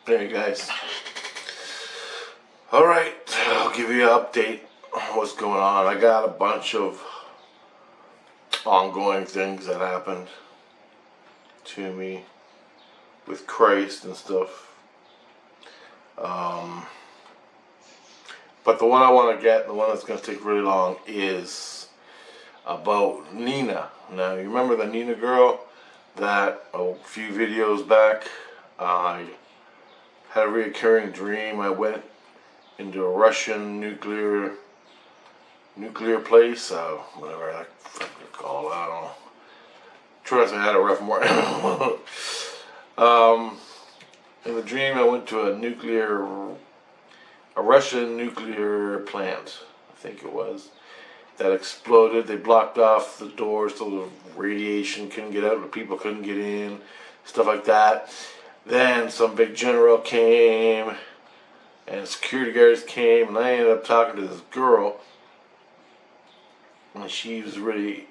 Hey guys. Alright, I'll give you an update on what's going on. I got a bunch of ongoing things that happened to me with Christ and stuff. But the one I want to get, the one that's going to take really long, is about Nina. Now, you remember the Nina girl that a few videos back I had a recurring dream. I went into a Russian nuclear place, whatever I call it, I don't know. Trust me, I had a rough morning. In the dream, I went to a Russian nuclear plant, I think it was, that exploded. They blocked off the doors so the radiation couldn't get out, the people couldn't get in, stuff like that. Then some big general came, and security guards came, and I ended up talking to this girl, and she was really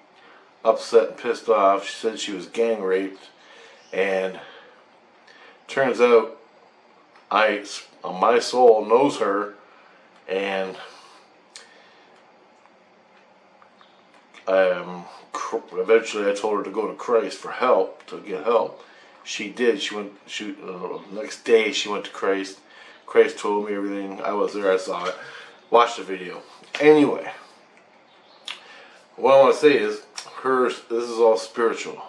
upset and pissed off. She said she was gang raped, and turns out my soul knows her, and eventually I told her to go to Christ for help, to get help. She did. Next day she went to Christ. Christ told me everything. I was there. I saw it. Watched the video. Anyway, what I want to say is, this is all spiritual.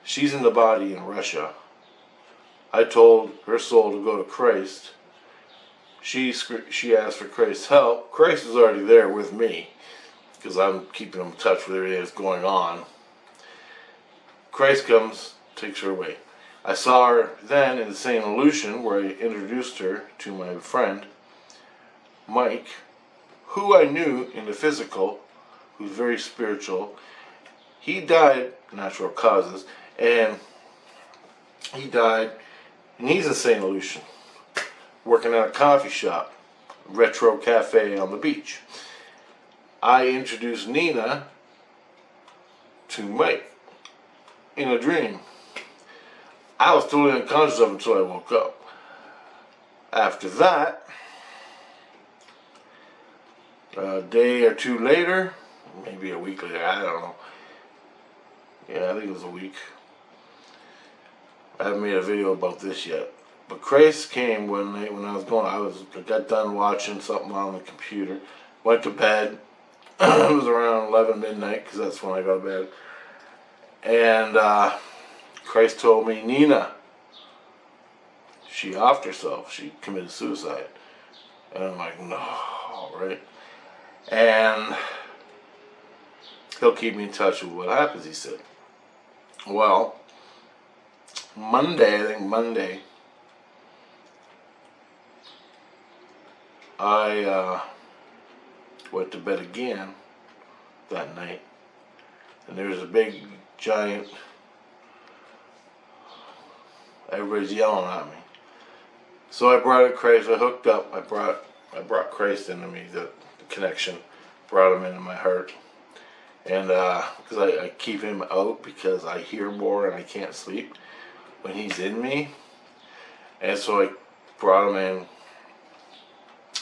She's in the body in Russia. I told her soul to go to Christ. She asked for Christ's help. Christ is already there with me, because I'm keeping in touch with everything that's going on. Christ comes, takes her away. I saw her then in the same illusion where I introduced her to my friend, Mike, who I knew in the physical, who's very spiritual. He died, natural causes, and he's in the same illusion, working at a coffee shop, retro cafe on the beach. I introduced Nina to Mike in a dream. I was totally unconscious of it until I woke up. After that, a day or two later, maybe a week later, I don't know. Yeah, I think it was a week. I haven't made a video about this yet. But Christ came one night when I was going. I got done watching something on the computer. Went to bed. It was around 11 midnight, because that's when I go to bed. And Christ told me, Nina, she offed herself. She committed suicide. And I'm like, no, right? And he'll keep me in touch with what happens, he said. Well, Monday, I went to bed again that night, and there was a big, giant, everybody's yelling at me. So I brought in Christ, I hooked up, I brought Christ into me, the connection, brought him into my heart. And because I keep him out because I hear more and I can't sleep when he's in me. And so I brought him in.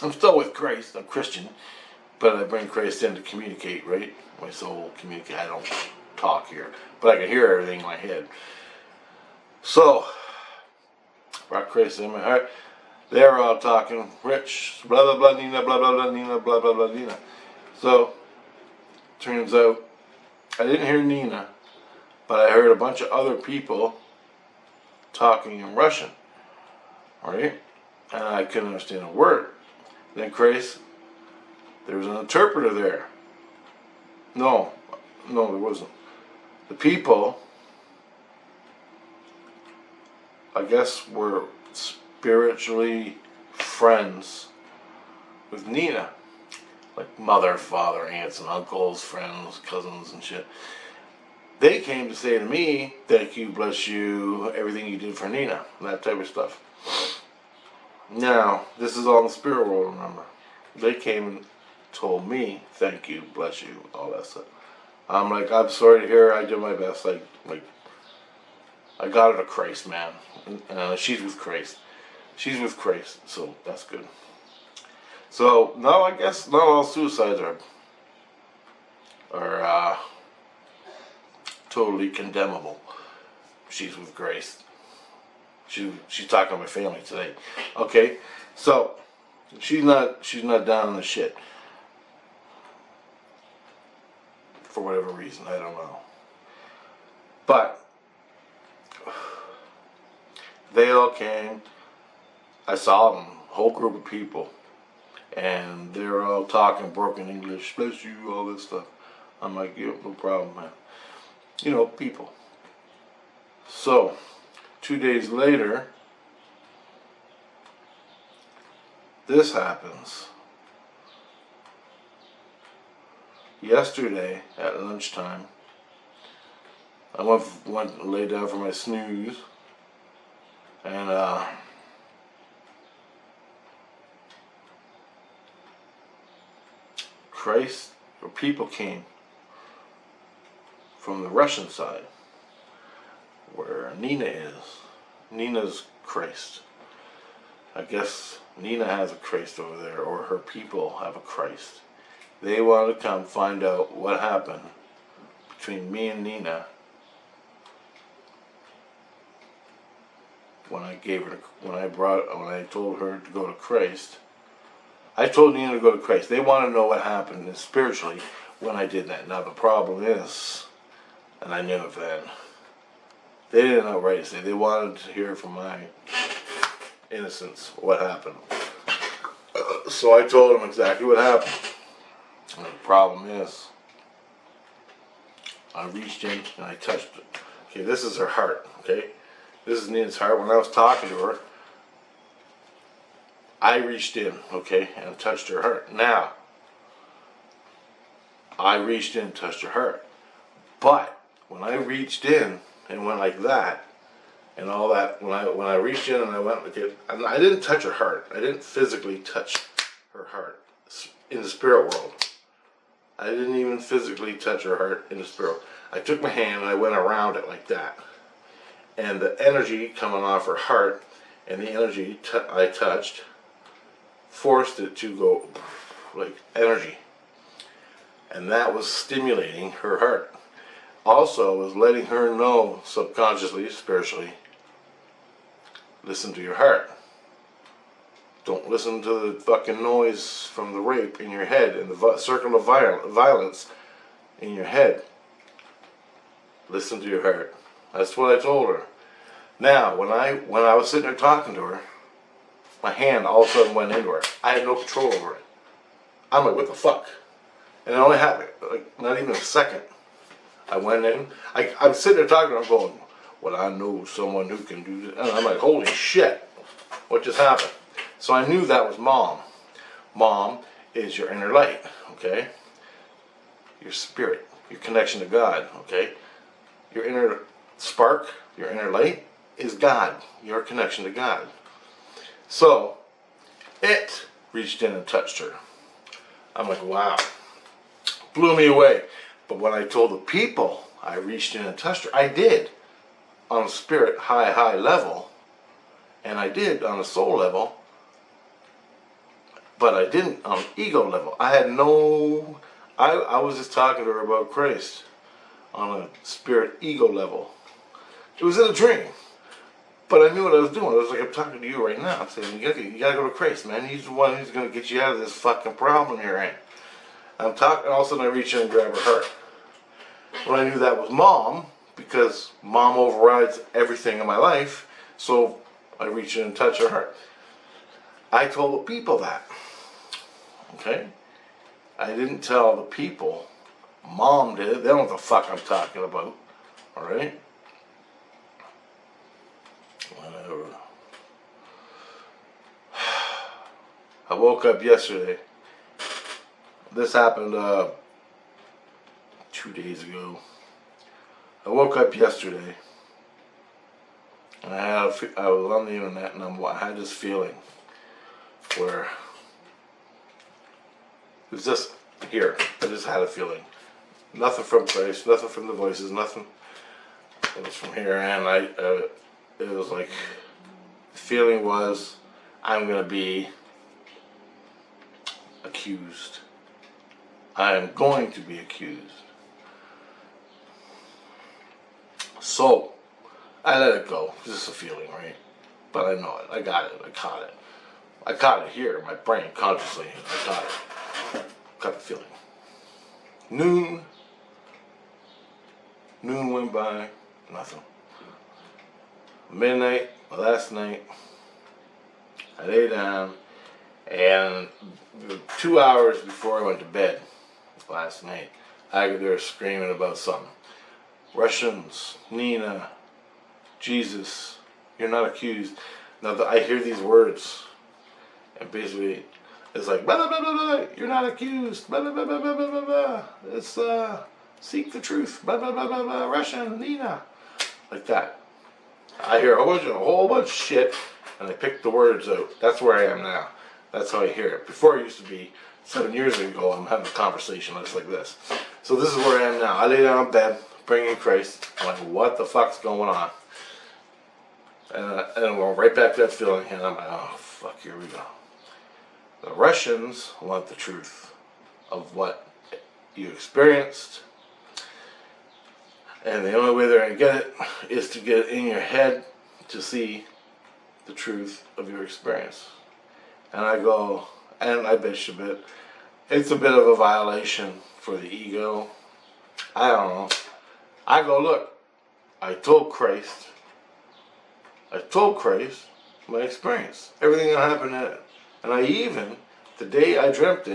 I'm still with Christ, I'm Christian, but I bring Christ in to communicate, right? My soul will communicate. I don't talk here, but I can hear everything in my head. So, brought Christ in my heart. They're all talking, Rich, blah blah blah, Nina, blah blah blah, Nina, blah blah blah, Nina. So, turns out, I didn't hear Nina, but I heard a bunch of other people talking in Russian, right? And I couldn't understand a word. Then Christ, there was an interpreter there. No, there wasn't. The people, I guess, were spiritually friends with Nina. Like mother, father, aunts and uncles, friends, cousins and shit. They came to say to me, thank you, bless you, everything you did for Nina, that type of stuff. Now, this is all in the spirit world, remember. They came and told me, thank you, bless you, all that stuff. I'm like, I'm sorry to hear, I did my best. I got her to Christ, man. She's with Christ. She's with Christ, so that's good. So no, I guess not all suicides are totally condemnable. She's with Grace. She's talking to my family today. Okay, so she's not down in the shit for whatever reason. I don't know, but they all came. I saw them, whole group of people, and they're all talking broken English. Bless you, all this stuff. I'm like, yeah, no problem, man. You know, people. So 2 days later, this happens. Yesterday at lunchtime, I went and laid down for my snooze, and Christ, or people came from the Russian side, where Nina is. Nina's Christ. I guess Nina has a Christ over there, or her people have a Christ. They want to come find out what happened between me and Nina when I told her to go to Christ. I told Nina to go to Christ. They want to know what happened spiritually when I did that. Now the problem is, and I knew it then, they didn't outright say. They wanted to hear from my innocence what happened. So I told them exactly what happened. And the problem is, I reached in and I touched it. Okay, this is her heart, okay? This is Nina's heart. When I was talking to her, I reached in, okay, and touched her heart. Now, I reached in and touched her heart. But when I reached in and went like that, and all that, when I reached in and I went like it, and I didn't touch her heart. I didn't physically touch her heart in the spirit world. I didn't even physically touch her heart in the spirit. I took my hand and I went around it like that. And the energy coming off her heart and the energy I touched forced it to go like energy. And that was stimulating her heart. Also was letting her know subconsciously, spiritually, listen to your heart. Don't listen to the fucking noise from the rape in your head and the circle of violence in your head. Listen to your heart. That's what I told her. Now, when I was sitting there talking to her, my hand all of a sudden went into her. I had no control over it. I'm like, what the fuck? And it only happened, like, not even a second. I went in. I'm sitting there talking to her, going, well, I know someone who can do this. And I'm like, holy shit, what just happened? So I knew that was Mom. Mom is your inner light, okay? Your spirit, your connection to God, okay? Your inner spark, your inner light is God, your connection to God. So it reached in and touched her. I'm like, wow. Blew me away. But when I told the people I reached in and touched her, I did on a spirit high level, and I did on a soul level, but I didn't on an ego level. I had no, I was just talking to her about Christ on a spirit ego level. It was in a dream, but I knew what I was doing. I was like, I'm talking to you right now. I'm saying, you gotta go to Christ, man. He's the one who's gonna get you out of this fucking problem you're in. I'm talking, all of a sudden I reach in and grab her heart. Well, I knew that was Mom, because Mom overrides everything in my life, so I reach in and touch her heart. I told the people that, okay? I didn't tell the people. Mom did. They don't know what the fuck I'm talking about, alright? Whatever. I woke up yesterday. This happened 2 days ago. I woke up yesterday, and I was on the internet, and I had this feeling where it was just here. I just had a feeling. Nothing from Christ, nothing from the voices, nothing. It was from here, and it was like, the feeling was I'm going to be accused. I am going to be accused. So, I let it go. It's just a feeling, right? But I know it. I got it. I caught it. I caught it here in my brain, consciously. I caught it. Got the feeling. Noon went by. Nothing. Midnight, last night, I lay down, and 2 hours before I went to bed last night, I could hear screaming about something. Russians, Nina, Jesus, you're not accused. Now I hear these words, and basically it's like, blah, blah, blah, blah, blah, you're not accused, blah, blah, blah, blah, blah, blah, blah. It's, seek the truth, blah, blah, blah, blah, blah, Russian, Nina, like that. I hear a whole bunch of shit, and I pick the words out. That's where I am now. That's how I hear it. Before it used to be 7 years ago, I'm having a conversation just like this. So this is where I am now. I lay down in bed, praying in Christ. I'm like, what the fuck's going on? And I'm going right back to that feeling, and I'm like, oh, fuck, here we go. The Russians want the truth of what you experienced. And the only way they're going to get it is to get it in your head to see the truth of your experience. And I go, and I bitch a bit. It's a bit of a violation for the ego. I don't know. I go, look, I told Christ my experience. Everything that happened in it. And I even, the day I dreamt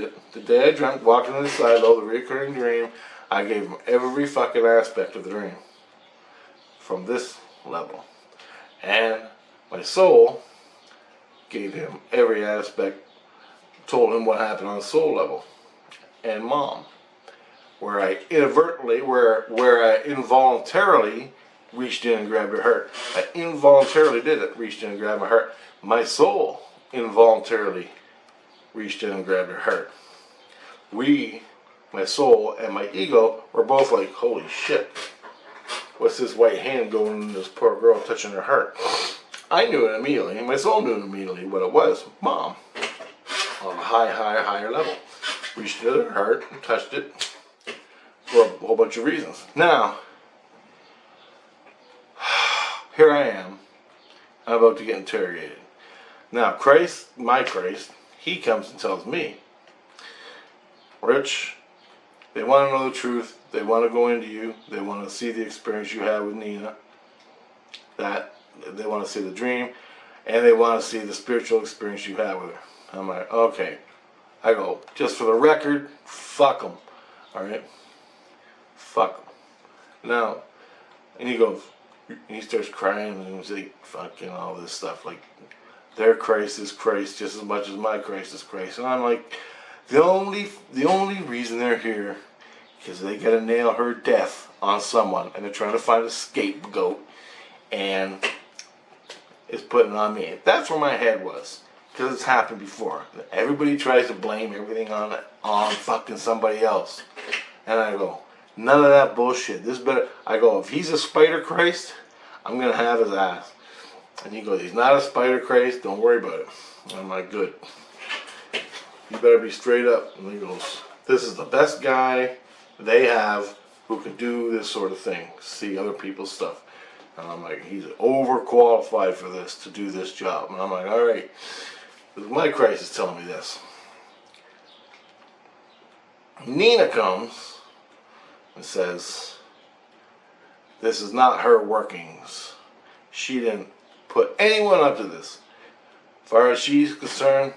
walking on the silo, the recurring dream, I gave him every fucking aspect of the dream from this level. And my soul gave him every aspect, told him what happened on the soul level. And mom, where I inadvertently, where I involuntarily reached in and grabbed her heart. I involuntarily did it, reached in and grabbed my heart. My soul involuntarily reached in and grabbed her heart. My soul and my ego were both like, holy shit, what's this white hand going in this poor girl touching her heart? I knew it immediately, my soul knew immediately what it was. Mom, on a higher level. Reached into her heart and touched it for a whole bunch of reasons. Now, here I am. I'm about to get interrogated. Now, Christ, my Christ, he comes and tells me, Rich, they want to know the truth. They want to go into you. They want to see the experience you had with Nina. That they want to see the dream, and they want to see the spiritual experience you had with her. I'm like, okay. I go, just for the record, fuck them. All right, fuck them. Now, and he goes, and he starts crying, and he's like, fucking all this stuff, like their Christ is Christ just as much as my Christ is Christ. And I'm like, the only reason they're here because they gotta nail her death on someone, and they're trying to find a scapegoat, and it's putting it on me. That's where my head was, because it's happened before. Everybody tries to blame everything on fucking somebody else, and I go, none of that bullshit. This better. I go, if he's a spider Christ, I'm gonna have his ass. And he goes, he's not a spider Christ. Don't worry about it. And I'm like, good. You better be straight up. And he goes, this is the best guy they have who can do this sort of thing, see other people's stuff. And I'm like, he's overqualified for this, to do this job. And I'm like, all right, my Christ is telling me this. Nina comes and says, this is not her workings. She didn't put anyone up to this. As far as she's concerned,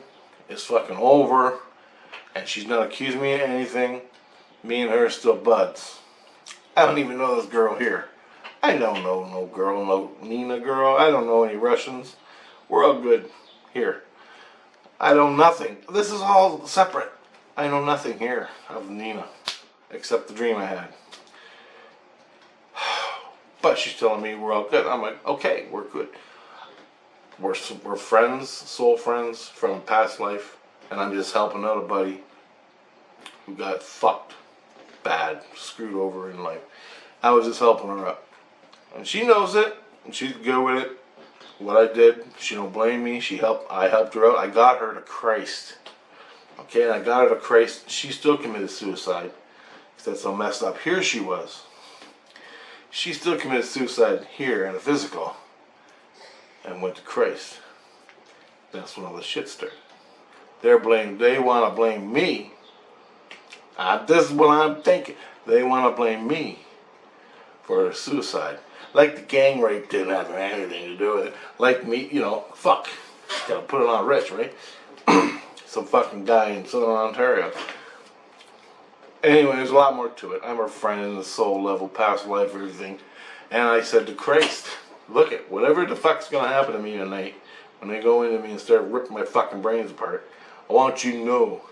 it's fucking over, and she's not accusing me of anything. Me and her are still buds. I don't even know this girl here. I don't know no girl, no Nina girl. I don't know any Russians. We're all good here. I know nothing. This is all separate. I know nothing here of Nina, except the dream I had. But she's telling me we're all good. I'm like, okay, we're good. We're friends, soul friends from a past life, and I'm just helping out a buddy who got fucked bad, screwed over in life. I was just helping her up. And she knows it, and she's good with it. what I did. She don't blame me. I helped her out. I got her to Christ. Okay, and I got her to Christ. She still committed suicide. That's how messed up here she was. She still committed suicide here in the physical and went to Christ. That's when all the shit started. They want to blame me. This is what I'm thinking. They want to blame me for her suicide. Like the gang rape didn't have anything to do with it. Like me, fuck. Gotta put it on Rich, right? Some fucking guy in Southern Ontario. Anyway, there's a lot more to it. I'm her friend in the soul level, past life, everything. And I said to Christ, look at whatever the fuck's gonna happen to me tonight, when they go into me and start ripping my fucking brains apart, I want you to know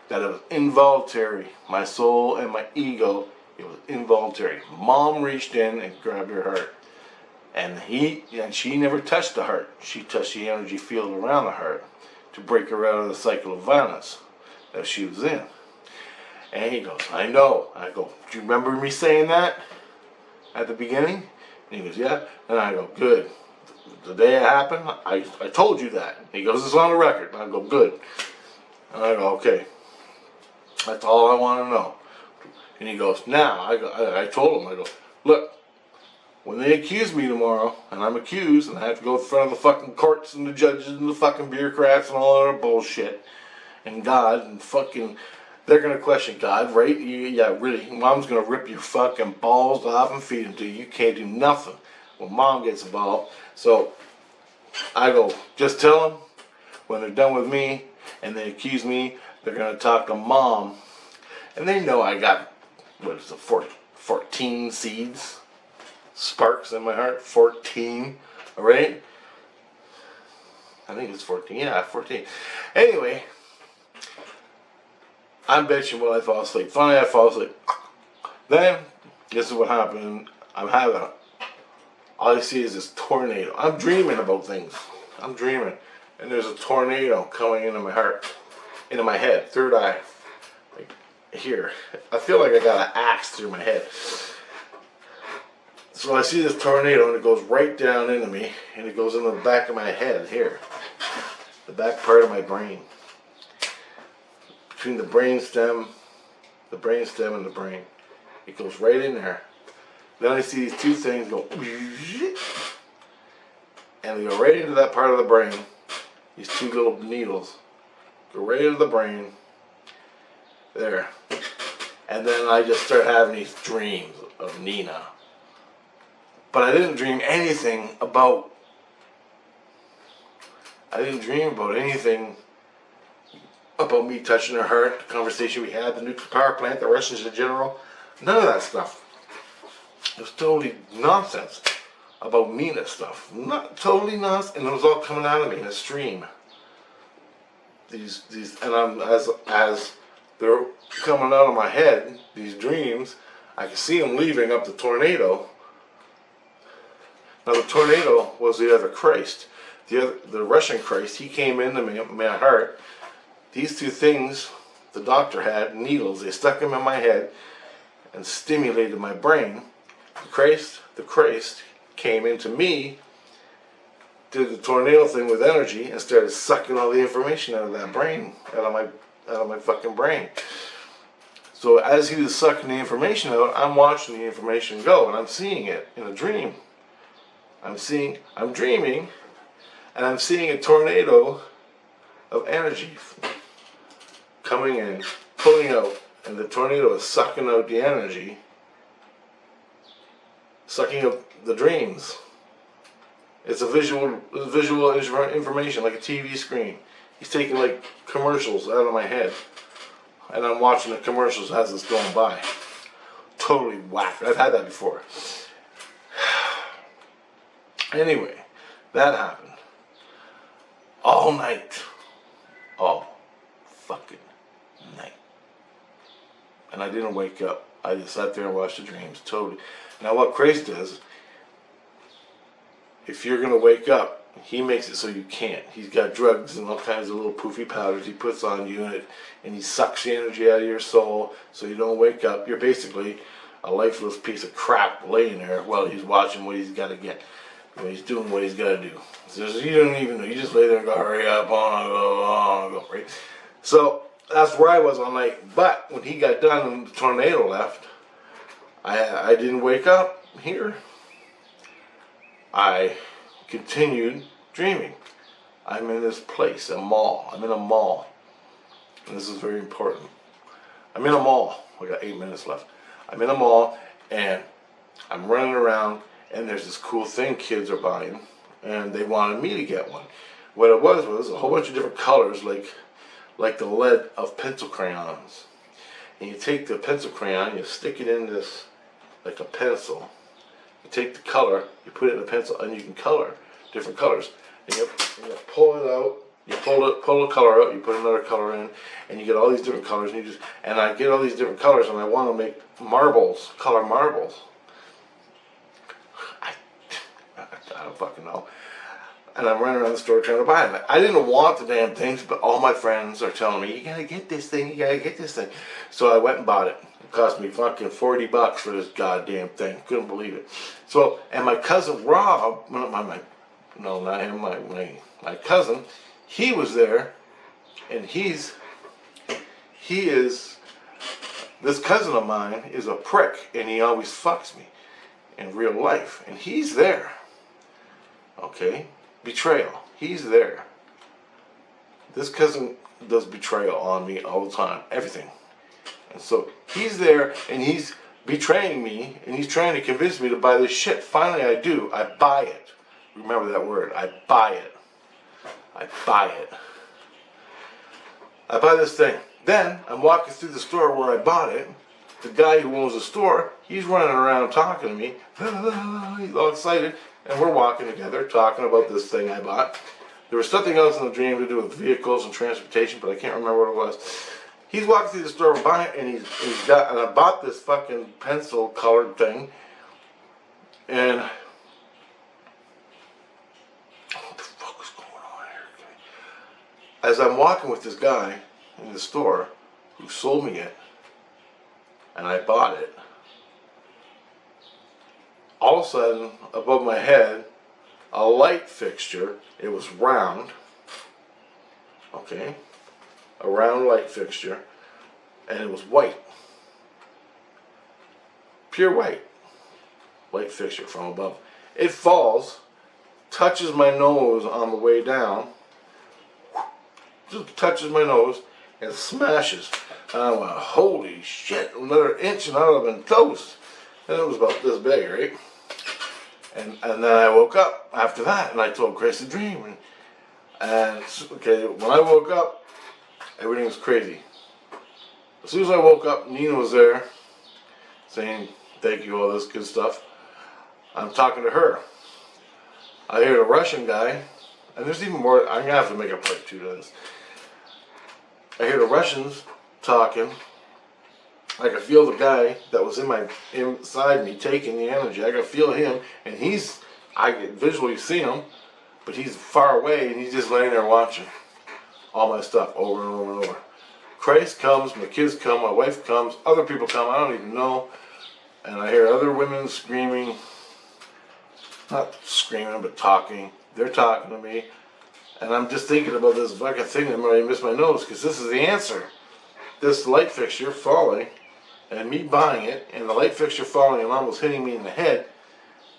that it was involuntary. My soul and my ego, it was involuntary. Mom reached in and grabbed her heart. And she never touched the heart. She touched the energy field around the heart to break her out of the cycle of violence that she was in. And he goes, I know. I go, do you remember me saying that at the beginning? And he goes, yeah. And I go, good. The day it happened, I told you that. He goes, it's on the record. And I go, good. And I go, okay. That's all I want to know. And he goes, now, I told him, I go, look, when they accuse me tomorrow, and I'm accused, and I have to go in front of the fucking courts and the judges and the fucking bureaucrats and all that other bullshit, and God, and fucking, they're going to question God, right? Yeah, really, Mom's going to rip your fucking balls off and feed them to you. You can't do nothing when Mom gets involved. So, I go, just tell them, when they're done with me, and they accuse me, they're going to talk to Mom, and they know I got, what is it, 14 seeds? Sparks in my heart, 14, alright? I think it's 14, yeah, 14. Anyway, I'm bitching while I fall asleep. Finally, I fall asleep. Then, this is what happened. All I see is this tornado. I'm dreaming about things. I'm dreaming. And there's a tornado coming into my heart, into my head, third eye. Like, here. I feel like I got an axe through my head. So I see this tornado and it goes right down into me and it goes into the back of my head here. The back part of my brain. Between the brainstem and the brain. It goes right in there. Then I see these two things go and they go right into that part of the brain. These two little needles go right into the brain. There. And then I just start having these dreams of Nina. But I didn't dream anything about, anything about me touching her heart, the conversation we had, the nuclear power plant, the Russians in general. None of that stuff. It was totally nonsense about Nina stuff. Not totally nonsense, and it was all coming out of me in a stream. These, and I'm as they're coming out of my head, these dreams, I can see them leaving up the tornado. Now the tornado was the other Christ, the Russian Christ. He came into my heart. These two things, the doctor had needles. They stuck them in my head and stimulated my brain. The Christ came into me, did the tornado thing with energy, and started sucking all the information out of that brain, out of my fucking brain. So as he was sucking the information out, I'm watching the information go, and I'm seeing it in a dream. I'm dreaming, and I'm seeing a tornado of energy coming in, pulling out, and the tornado is sucking out the energy, sucking up the dreams. It's a visual information, like a TV screen. He's taking like commercials out of my head, and I'm watching the commercials as it's going by. Totally whack. I've had that before. Anyway, that happened. All night. All fucking night. And I didn't wake up. I just sat there and watched the dreams. Totally. Now what Christ does, if you're going to wake up, he makes it so you can't. He's got drugs and all kinds of little poofy powders he puts on you, and he sucks the energy out of your soul so you don't wake up. You're basically a lifeless piece of crap laying there while he's watching what he's got to get. He's doing what he's got to do. So you don't even know. You just lay there and go, hurry up, on, go, right? So that's where I was all night. But when he got done and the tornado left, I didn't wake up here. I continued dreaming. I'm in this place, a mall. I'm in a mall. And this is very important. I'm in a mall. We got 8 minutes left. I'm in a mall and I'm running around and there's this cool thing kids are buying and they wanted me to get one. What it was a whole bunch of different colors like the lead of pencil crayons. And you take the pencil crayon, you stick it in this like a pencil. You take the color, you put it in a pencil and you can color different colors. And you pull it out, you pull a color out, you put another color in, and you get all these different colors. And I get all these different colors, and I want to make marbles, color marbles. I don't fucking know. And I'm running around the store trying to buy them. I didn't want the damn things, but all my friends are telling me, you gotta get this thing, you gotta get this thing. So I went and bought it. It cost me fucking $40 for this goddamn thing. Couldn't believe it. So, and my cousin Rob, no, not him, my cousin, he was there, and this cousin of mine is a prick, and he always fucks me in real life, and he's there. Okay? Betrayal. He's there. This cousin does betrayal on me all the time. Everything. And so he's there and he's betraying me and he's trying to convince me to buy this shit. Finally I do. I buy it. Remember that word. I buy it. I buy it. I buy this thing. Then I'm walking through the store where I bought it. The guy who owns the store, he's running around talking to me. He's all excited. And we're walking together, talking about this thing I bought. There was something else in the dream to do with vehicles and transportation, but I can't remember what it was. He's walking through the store, we're buying it, and I bought this fucking pencil colored thing. And what the fuck is going on here? As I'm walking with this guy in the store who sold me it, and I bought it, all of a sudden, above my head, a light fixture. It was round. Okay? A round light fixture. And it was white. Pure white. Light fixture from above. It falls, touches my nose on the way down, just touches my nose, and smashes. And I went, holy shit, another inch and I would have been toast. And it was about this big, right? And then I woke up after that, and I told Chris a dream. And okay, when I woke up, everything was crazy. As soon as I woke up, Nina was there, saying thank you, all this good stuff. I'm talking to her. I hear the Russian guy, and there's even more. I'm gonna have to make a part 2 to this. I hear the Russians talking. I could feel the guy that was inside me taking the energy. I could feel him, and I could visually see him, but he's far away, and he's just laying there watching all my stuff over and over and over. Christ comes, my kids come, my wife comes, other people come, I don't even know, and I hear other women screaming, not screaming, but talking. They're talking to me, and I'm just thinking about this fucking thing that might miss my nose, because this is the answer. This light fixture falling, and me buying it, and the light fixture falling and almost hitting me in the head,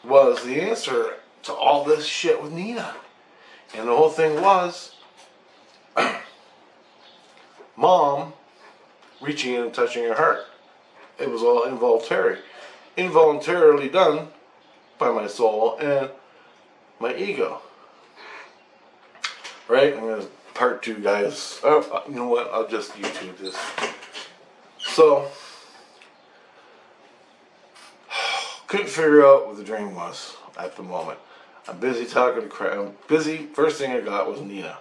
was the answer to all this shit with Nina. And the whole thing was Mom reaching in and touching her heart. It was all involuntarily done by my soul and my ego. Right? I'm going to part 2, guys. Oh, you know what? I'll just YouTube this. So, couldn't figure out what the dream was at the moment. I'm busy talking to Craig. I'm busy. First thing I got was Nina.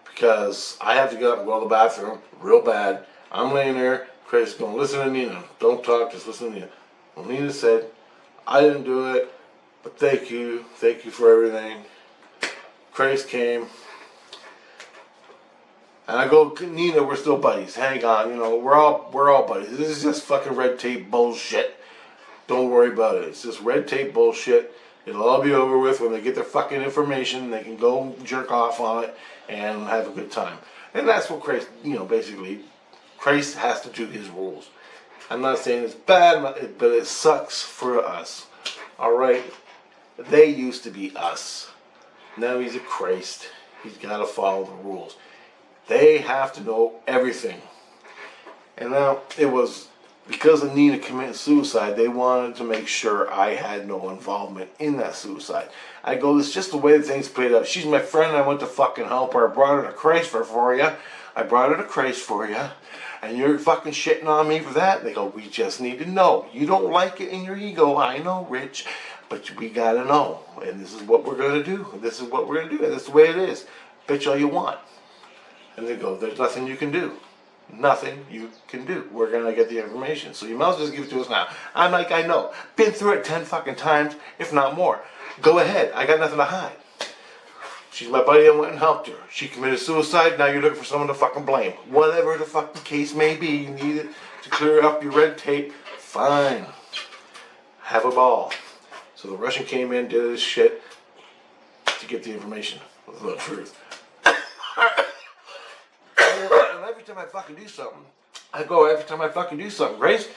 Because I have to get up and go to the bathroom real bad. I'm laying there. Craig's going, listen to Nina. Don't talk, just listen to Nina. Well, Nina said, I didn't do it, but thank you. Thank you for everything. Craig came. And I go, Nina, we're still buddies. Hang on, we're all buddies. This is just fucking red tape bullshit. Don't worry about it. It's just red tape bullshit. It'll all be over with when they get their fucking information. They can go jerk off on it and have a good time. And that's what Christ, basically, Christ has to do his rules. I'm not saying it's bad, but it sucks for us. Alright? They used to be us. Now he's a Christ. He's got to follow the rules. They have to know everything. And now, it was because of Nina committing suicide, they wanted to make sure I had no involvement in that suicide. I go, it's just the way the things played out. She's my friend. I went to fucking help her. I brought her to Christ for you. I brought her to Christ for you. And you're fucking shitting on me for that? They go, we just need to know. You don't like it in your ego. I know, Rich. But we gotta know. And this is what we're gonna do. This is what we're gonna do. And that's the way it is. Bitch all you want. And they go, there's nothing you can do. Nothing you can do. We're gonna get the information. So you might as well just give it to us now. I'm like, I know. Been through it 10 fucking times, if not more. Go ahead. I got nothing to hide. She's my buddy. I went and helped her. She committed suicide. Now you're looking for someone to fucking blame. Whatever the fucking case may be, you need it to clear up your red tape. Fine. Have a ball. So the Russian came in, did his shit to get the information. The truth. And every time I fucking do something, Grace,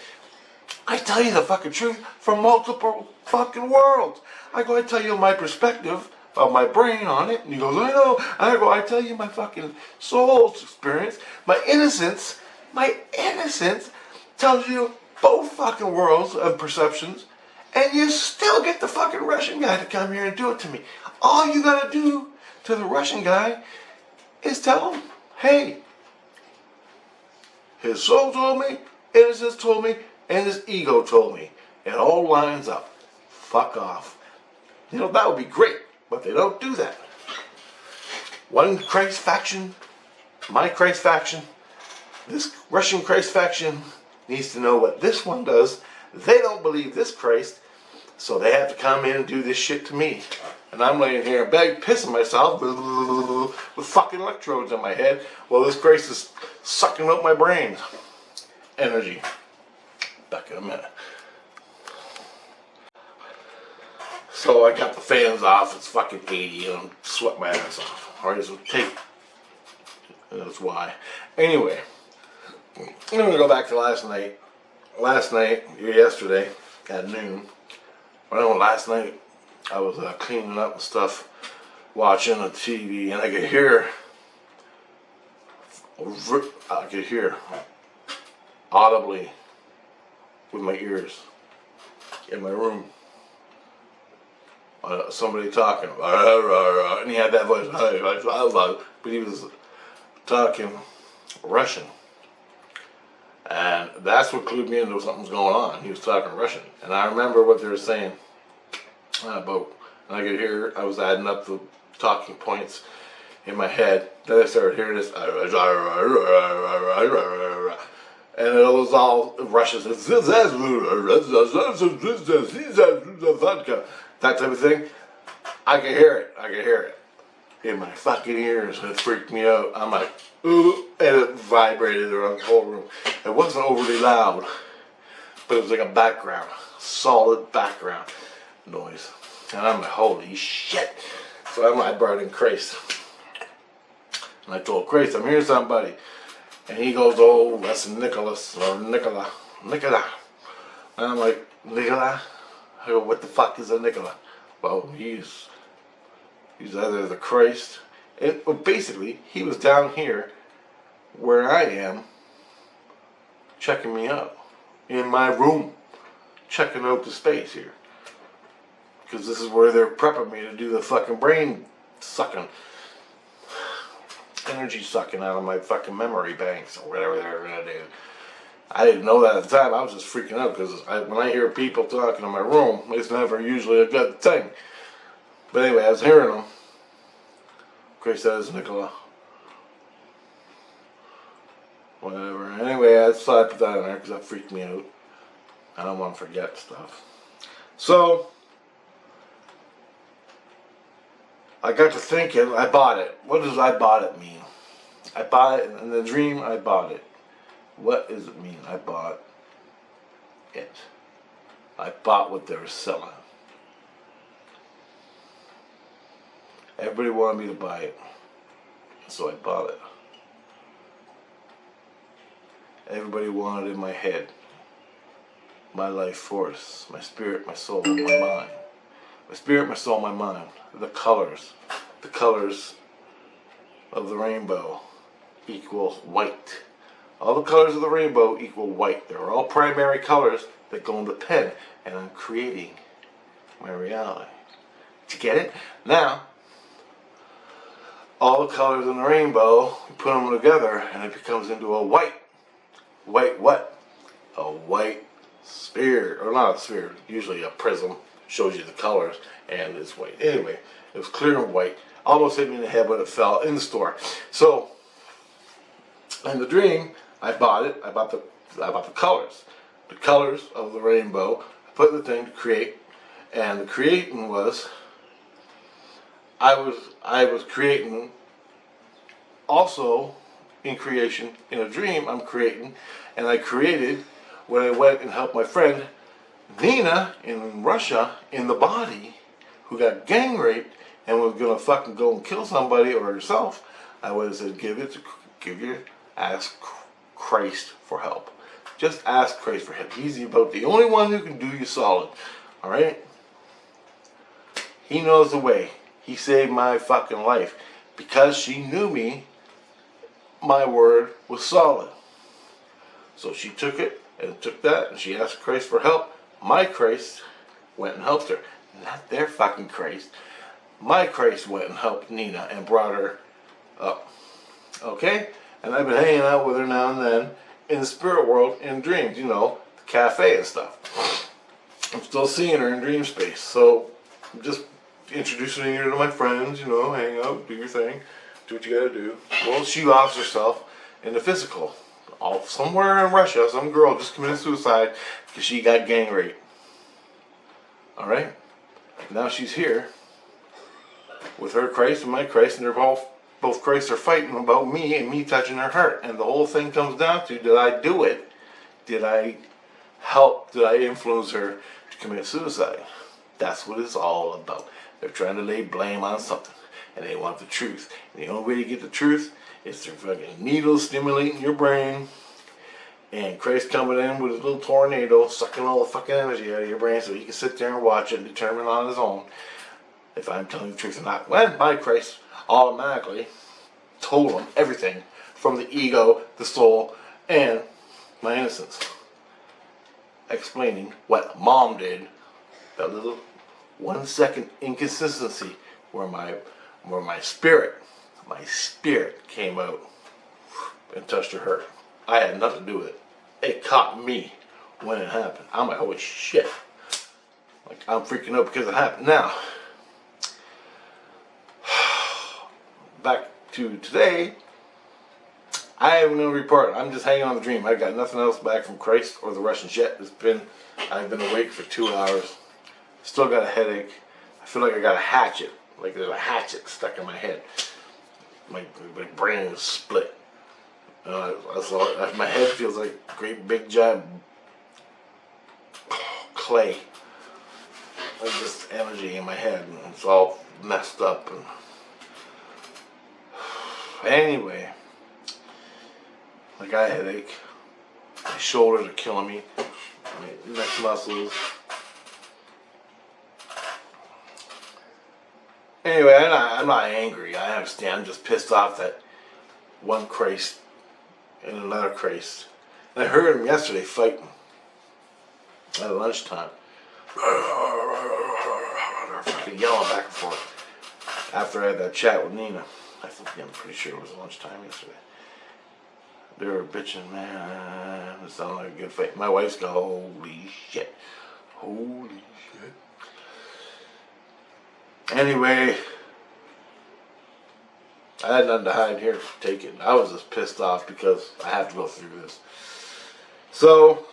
I tell you the fucking truth from multiple fucking worlds. I tell you my perspective of my brain on it, and he goes, I know. I tell you my fucking soul's experience. My innocence tells you both fucking worlds of perceptions, and you still get the fucking Russian guy to come here and do it to me. All you gotta do to the Russian guy is tell him, hey, his soul told me, innocence told me, and his ego told me. It all lines up. Fuck off. That would be great. But they don't do that. One Christ faction, my Christ faction, this Russian Christ faction needs to know what this one does. They don't believe this Christ, so they have to come in and do this shit to me. And I'm laying here in bed pissing myself with fucking electrodes in my head while this Christ is sucking up my brains. Energy. Back in a minute. So I got the fans off, it's fucking 80 and I'm sweating my ass off. Alright, so tape. That's why. Anyway, I'm going to go back to last night. Yesterday, at noon. Last night, I was cleaning up and stuff, watching the TV, and I could hear audibly with my ears in my room. Somebody talking, and he had that voice, but he was talking Russian, and that's what clued me into something's going on. He was talking Russian, and I remember what they were saying about, and I was adding up the talking points in my head. Then I started hearing this, and it was all Russian. That type of thing. I could hear it in my fucking ears. It freaked me out. I'm like, ooh, and it vibrated around the whole room. It wasn't overly loud, but it was like a background, solid background noise. And I'm like, holy shit. So I brought in Christ. And I told Christ, I'm hearing somebody. And he goes, oh, that's Nicholas, or Nicola. And I'm like, Nicola? I go, what the fuck is a Nicola? Well, he's either the Christ, well, basically, he was down here where I am, checking me out, in my room, checking out the space here. Because this is where they're prepping me to do the fucking brain sucking, energy sucking out of my fucking memory banks, or whatever they're going to do. I didn't know that at the time. I was just freaking out because when I hear people talking in my room, it's never usually a good thing. But anyway, I was hearing them. Chris says, Nicola. Whatever. Anyway, I decided to put that in there because that freaked me out. I don't want to forget stuff. So, I got to thinking, I bought it. What does I bought it mean? I bought it in the dream, I bought it. What does it mean? I bought it. I bought what they were selling. Everybody wanted me to buy it, so I bought it. Everybody wanted in my head, my life force, my spirit, my soul, my mind. My spirit, my soul, my mind. The colors of the rainbow equal white. All the colors of the rainbow equal white. They're all primary colors that go in the pen, and I'm creating my reality. Did you get it? Now, all the colors in the rainbow, you put them together, and it becomes into a white. White what? A white sphere, or not a sphere, usually a prism, shows you the colors, and it's white. Anyway, it was clear and white. Almost hit me in the head, but it fell in the store. So, in the dream, I bought it. I bought the colors of the rainbow. I put the thing to create, and the creating was, I was creating. Also, in creation, in a dream, I'm creating, and I created when I went and helped my friend Nina in Russia in the body, who got gang raped and was gonna fucking go and kill somebody or herself. I would have said, ask Christ for help. Just ask Christ for help. He's about the only one who can do you solid. All right? He knows the way. He saved my fucking life because she knew me. My word was solid. So she took it and took that, and she asked Christ for help. My Christ went and helped her. Not their fucking Christ. My Christ went and helped Nina and brought her up. Okay? And I've been hanging out with her now and then in the spirit world in dreams, you know, the cafe and stuff. I'm still seeing her in dream space. So I'm just introducing her to my friends, you know, hang out, do your thing, do what you gotta do. Well, she offs herself in the physical. Somewhere in Russia, some girl just committed suicide because she got gang raped. Alright? Now she's here with her Christ and my Christ, and they're both Christs are fighting about me and me touching her heart. And the whole thing comes down to, did I do it? Did I help? Did I influence her to commit suicide? That's what it's all about. They're trying to lay blame on something, and they want the truth. And the only way to get the truth is through fucking needles stimulating your brain, and Christ coming in with his little tornado, sucking all the fucking energy out of your brain so he can sit there and watch it and determine on his own if I'm telling the truth or not. When my Christ automatically told him everything from the ego, the soul, and my innocence, explaining what mom did, that little 1 second inconsistency where my spirit came out and touched her heart. I had nothing to do with it. It caught me when it happened. I'm like, holy shit. Like, I'm freaking out because it happened. Now, back to today, I have no report. I'm just hanging on the dream. I got nothing else back from Christ or the Russians yet. I've been awake for 2 hours. Still got a headache. I feel like I got a hatchet. Like there's a hatchet stuck in my head. My brain is split. My head feels like great big giant clay. Like just energy in my head, and it's all messed up. And anyway, I got a headache. My shoulders are killing me. My neck muscles. Anyway, I'm not angry. I understand. I'm just pissed off that one Christ and another Christ. And I heard him yesterday fighting at lunchtime. They're fucking yelling back and forth. After I had that chat with Nina, I'm pretty sure it was lunchtime yesterday. They were bitching, man. It sounded like a good fight. My wife's going, holy shit. Holy shit. Anyway, I had nothing to hide here. Take it. I was just pissed off because I have to go through this. So,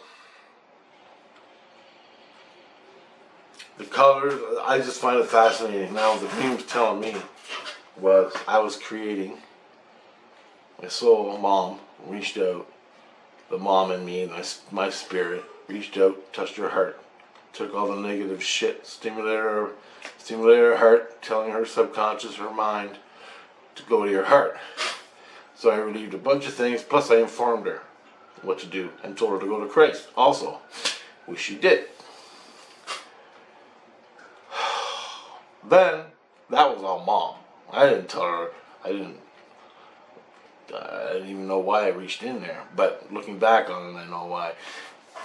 the colors, I just find it fascinating. Now, the dream was telling me was I was creating. My soul, mom, reached out. The mom in me, my spirit, reached out, touched her heart, Took all the negative shit, stimulated her heart, telling her subconscious, her mind, to go to your heart. So I relieved a bunch of things, plus I informed her what to do and told her to go to Christ also, which she did. Then, that was all Mom. I didn't tell her, I didn't even know why I reached in there, but looking back on it, I know why.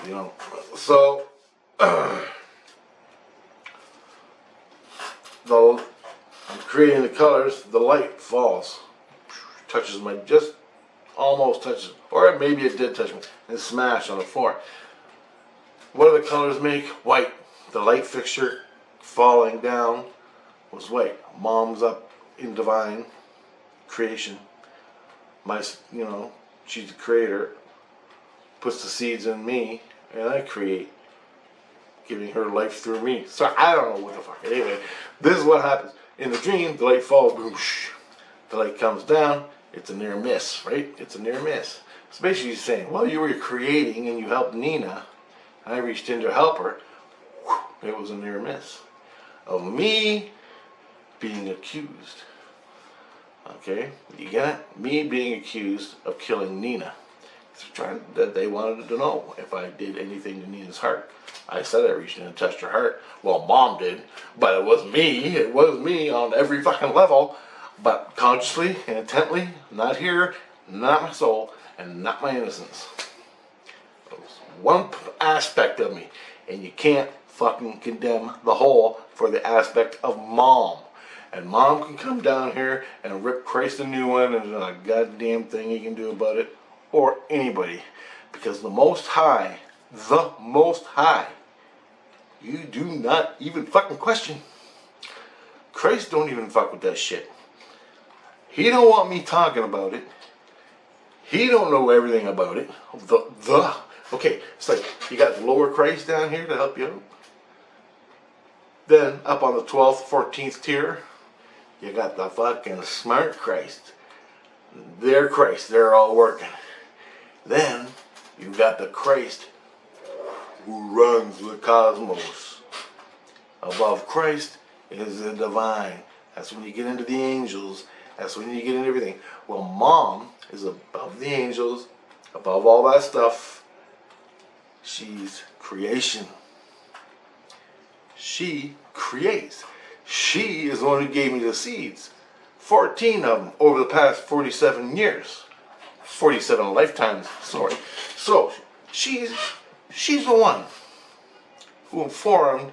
You know, so I'm creating the colors. The light falls, touches my, just almost touches, or maybe it did touch me, and smashed on the floor. What do the colors make? White. The light fixture falling down was white. Mom's up in divine creation. My, you know, she's the creator, puts the seeds in me, and I create, giving her life through me. So I don't know what the fuck. Anyway, this is what happens. In the dream, the light falls, boom, shh. The light comes down, it's a near miss, right? It's a near miss. So basically he's saying, well, you were creating and you helped Nina, and I reached in to help her, it was a near miss of me being accused. Okay, you get it? Me being accused of killing Nina. That they wanted to know if I did anything to Nina's heart. I said I reached in and touched her heart. Well, Mom did, but it was me. It was me on every fucking level, but consciously and intently, not here, not my soul, and not my innocence. It was one aspect of me, and you can't fucking condemn the whole for the aspect of Mom. And Mom can come down here and rip Christ a new one, and there's not a goddamn thing he can do about it, or anybody. Because the Most High, you do not even fucking question. Christ don't even fuck with that shit. He don't want me talking about it. He don't know everything about it. Okay, it's like you got the lower Christ down here to help you out. Then up on the 12th, 14th tier, you got the fucking smart Christ. They're Christ, they're all working. Then you got the Christ who runs the cosmos. Above Christ is the divine. That's when you get into the angels. That's when you get into everything. Well, Mom is above the angels, above all that stuff. She's creation. She creates. She is the one who gave me the seeds. 14 of them over the past 47 years. 47 lifetimes, sorry. So, she's the one who informed,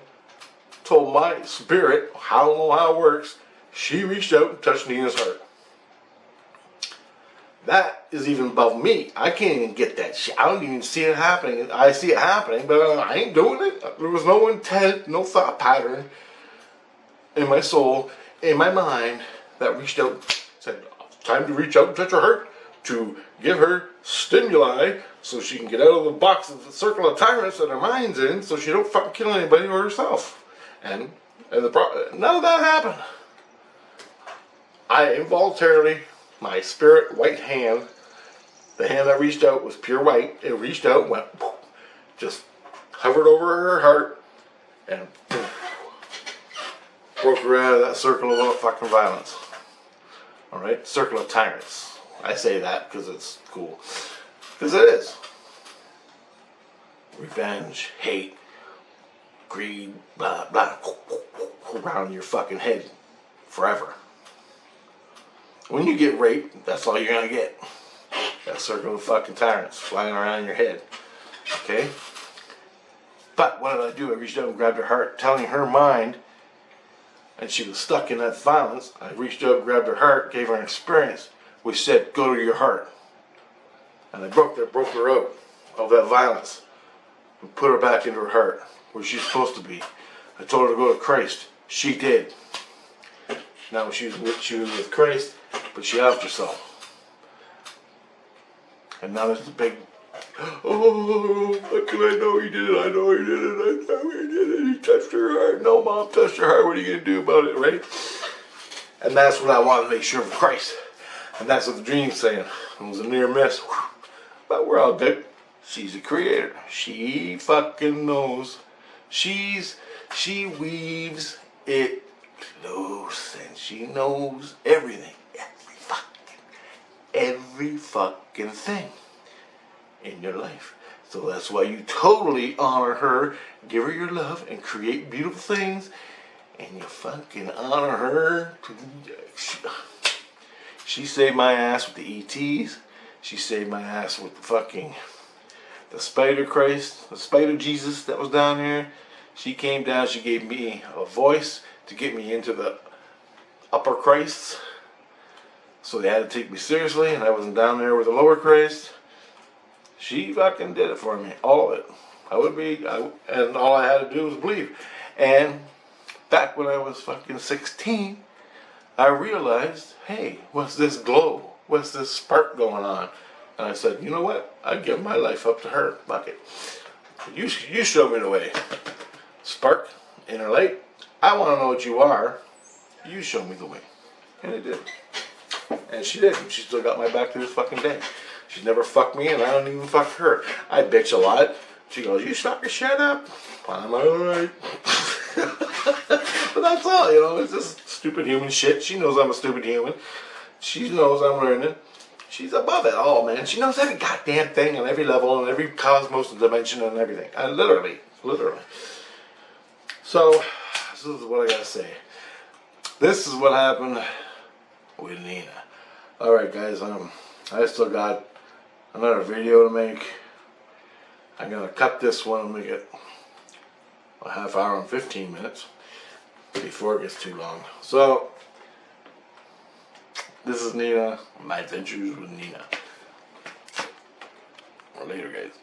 told my spirit, I don't know how it works, she reached out and touched Nina's heart. That is even above me. I can't even get that shit. I don't even see it happening. I see it happening, but I ain't doing it. There was no intent, no thought pattern in my soul, in my mind, that reached out, said, time to reach out and touch her heart, to give her stimuli so she can get out of the box of the circle of tyrants that her mind's in, so she don't fucking kill anybody or herself. And none of that happened. I involuntarily, my spirit white hand, the hand that reached out was pure white. It reached out, went, just hovered over her heart, and broke her out of that circle of fucking violence. Alright? Circle of tyrants. I say that because it's cool. Because it is. Revenge, hate, greed, blah, blah, around your fucking head forever. When you get raped, that's all you're gonna get. That circle of fucking tyrants flying around your head. Okay? But what did I do? I reached out and grabbed her heart, telling her mind, and she was stuck in that violence. I reached out, grabbed her heart, gave her an experience, which said, go to your heart. And I broke her out of that violence and put her back into her heart, where she's supposed to be. I told her to go to Christ. She did. Now she was with Christ, but she outed herself. And now there's the big, oh, how can I know he did it? I know he did it. I know he did it. He touched her heart. No, Mom touched her heart. What are you going to do about it, right? And that's what I wanted to make sure of Christ. And that's what the dream's saying. It was a near miss. But we're all good. She's a creator. She fucking knows. She weaves it close, and she knows everything, every fucking thing in your life. So that's why you totally honor her, give her your love, and create beautiful things. And you fucking honor her. She saved my ass with the ETs. She saved my ass with the Spider Christ, the Spider Jesus that was down here. She came down, she gave me a voice to get me into the upper Christs. So they had to take me seriously, and I wasn't down there with the lower Christ. She fucking did it for me, all of it. And all I had to do was believe. And back when I was fucking 16, I realized, hey, what's this glow? What's this spark going on? And I said, you know what? I'd give my life up to her. Fuck it. You show me the way. Spark, inner light. I want to know what you are. You show me the way. And it did. And she did. She still got my back to this fucking day. She's never fucked me, and I don't even fuck her. I bitch a lot. She goes, you stop your shut up. I'm like, alright. But that's all, you know. It's just stupid human shit. She knows I'm a stupid human. She knows I'm learning. She's above it all, man. She knows every goddamn thing on every level and every cosmos and dimension and everything. Literally. So, this is what I gotta say. This is what happened with Nina. Alright, guys, I still got another video to make. I'm gonna cut this one and make it a half hour and 15 minutes before it gets too long. So, this is Nina, my adventures with Nina. Later, guys.